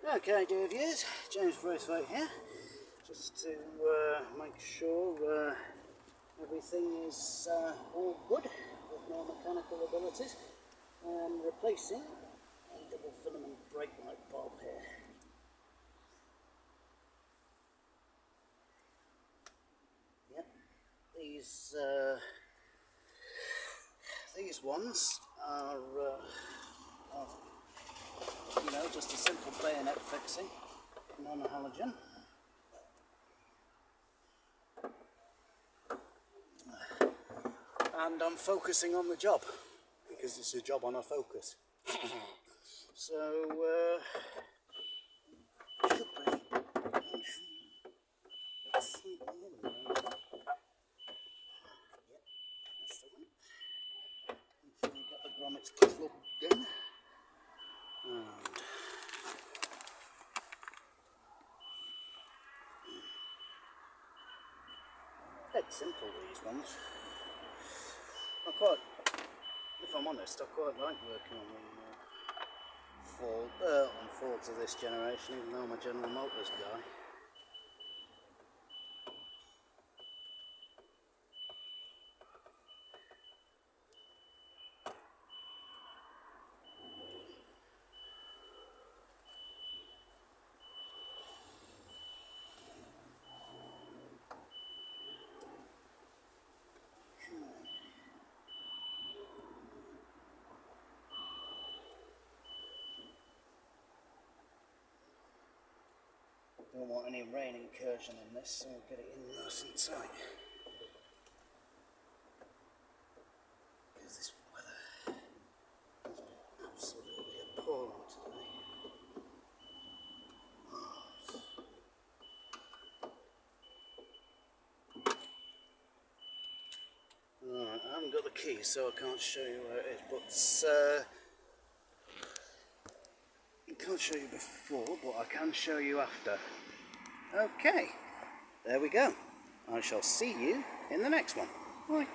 Okay, dear viewers, James Braithwaite here, just to make sure everything is all good with my mechanical abilities. I'm replacing a double filament brake light bulb here. Yep, these ones are just a simple bayonet fixing, non-halogen. And I'm focusing on the job, because it's a job on a focus. So, should be. Yep, that's the one. Make sure you get the grommets plugged in. And dead simple, these ones. If I'm honest, I quite like working on Fords of this generation, even though I'm a General Motors guy. Don't want any rain incursion in this, so I'll get it in nice and tight. Because this weather has been absolutely appalling today. Alright, I haven't got the key, so I can't show you where it is, but I can't show you before, but I can show you after. Okay, there we go. I shall see you in the next one. Bye.